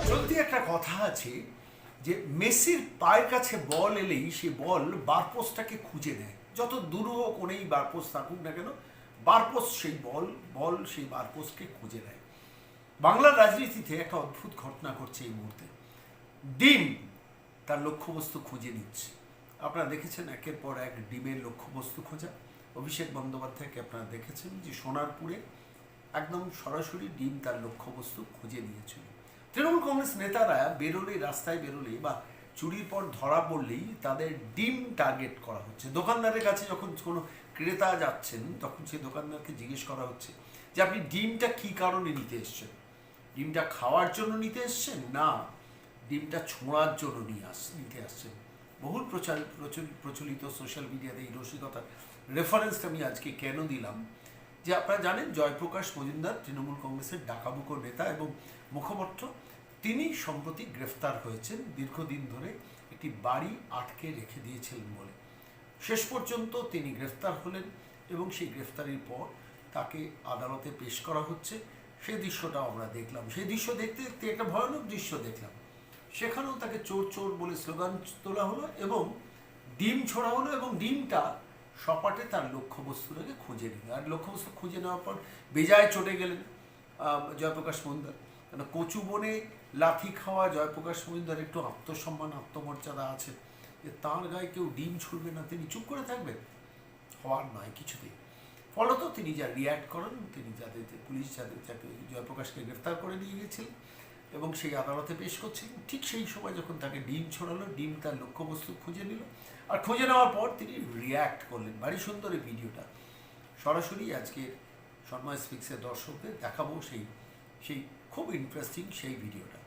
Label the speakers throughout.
Speaker 1: চলতি একটা কথা আছে যে মেসির পায়ের কাছে বল এলেই সে বল বারপোস্টটাকে খুঁজে নেয়। যত দূর হোক কোনেই বারপোস্ট থাকুক না কেন, বারপোস্ট সেই বল সেই বারপোস্টকে খুঁজে নেয়। বাংলার রাজনীতিতে একটা অদ্ভুত ঘটনা ঘটছে এই মুহূর্তে। ডিম তার লক্ষ্যবস্তু খুঁজে নিচ্ছে। আপনারা দেখেছেন একের পর এক ডিমের লক্ষ্যবস্তু খোঁজা। অভিষেক বন্দ্যোপাধ্যায়কে আপনারা দেখেছেন যে সোনারপুরে একদম সরাসরি ডিম তার লক্ষ্যবস্তু খুঁজে নিয়েছিল। তৃণমূল কংগ্রেস নেতারা বেরোলে, রাস্তায় বেরোলে বা চুরির পর ধরা পড়লেই তাদের ডিম টার্গেট করা হচ্ছে। দোকানদারের কাছে যখন কোনো ক্রেতা যাচ্ছেন তখন সেই দোকানদারকে জিজ্ঞেস করা হচ্ছে যে আপনি ডিমটা কি কারণে নিতে এসছেন? ডিমটা খাওয়ার জন্য নিতে এসছেন, না ডিমটা ছোঁড়ার জন্য নিতে আসছেন। বহুল প্রচলিত সোশ্যাল মিডিয়াতে এই রসিকতার রেফারেন্সটা আমি আজকে কেন দিলাম যে আপনারা জানেন জয়প্রকাশ মজুমদার তৃণমূল কংগ্রেসের ডাকাবুকো নেতা এবং মুখপাত্র, তিনি সম্প্রতি গ্রেফতার হয়েছেন দীর্ঘদিন ধরে একটি বাড়ি আটকে রেখে দিয়েছিলেন বলে। শেষ পর্যন্ত তিনি গ্রেফতার হলেন এবং সেই গ্রেফতারির পর তাকে আদালতে পেশ করা হচ্ছে। সেই দৃশ্যটাও আমরা দেখলাম। সেই দৃশ্য দেখতে দেখতে একটা ভয়ানক দৃশ্য দেখলাম। সেখানেও তাকে চোর চোর বলে স্লোগান তোলা হলো এবং ডিম ছোড়া হলো এবং ডিমটা সপাটে তার লক্ষ্যবস্তুটাকে খুঁজে নিল। আর লক্ষ্যবস্তু খুঁজে নেওয়ার পর বেজায় চটে গেলেন জয়প্রকাশ মজুমদার। কেন কচু বনে লাথি খাওয়া জয়প্রকাশ মজুমদার একটু আত্মসম্মান, আত্মমর্যাদা আছে যে তাঁর গায়ে কেউ ডিম ছুড়বে না, তিনি চুপ করে থাকবেন? হওয়ার নয় কিছুতেই। ফলত তিনি যা রিয়্যাক্ট করেন, তিনি পুলিশ যাকে জয়প্রকাশকে গ্রেফতার করে নিয়ে গিয়েছিলেন এবং সেই আদালতে পেশ করছিলেন, ঠিক সেই সময় যখন তাকে ডিম ছড়ালো, ডিম তার লক্ষ্যবস্তু খুঁজে নিল। আর খুঁজে নেওয়ার পর তিনি রিয়্যাক্ট করলেন। ভারী সুন্দর এই ভিডিওটা সরাসরি আজকে সন্ময় স্পিক্সের দর্শকদের দেখাবো সেই খুব ইন্টারেস্টিং সেই ভিডিওটা।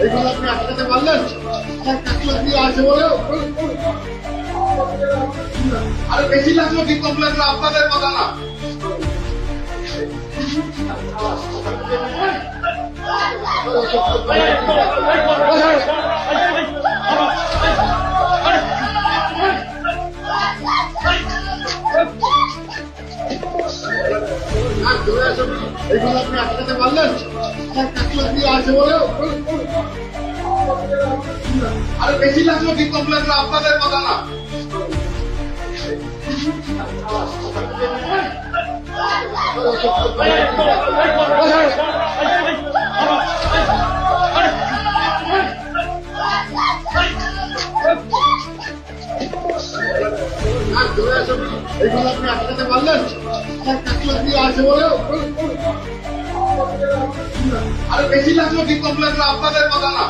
Speaker 2: এগুলো আপনি আটকাতে পারলেন? আছে বলে আরে বেশি লাগলো কি কম লাগলো আপনাদের কথা না। এগুলো আপনি আটকাতে পারলেন? আছে বলে আরে বেশি লাগলো কি কম লাগলো আপনাদের কথা না। এগুলো আপনি আটকাতে পারলেন? আছে বলে আরে বেশি লাগলো কি কম লাগলো আপনাদের কথা না।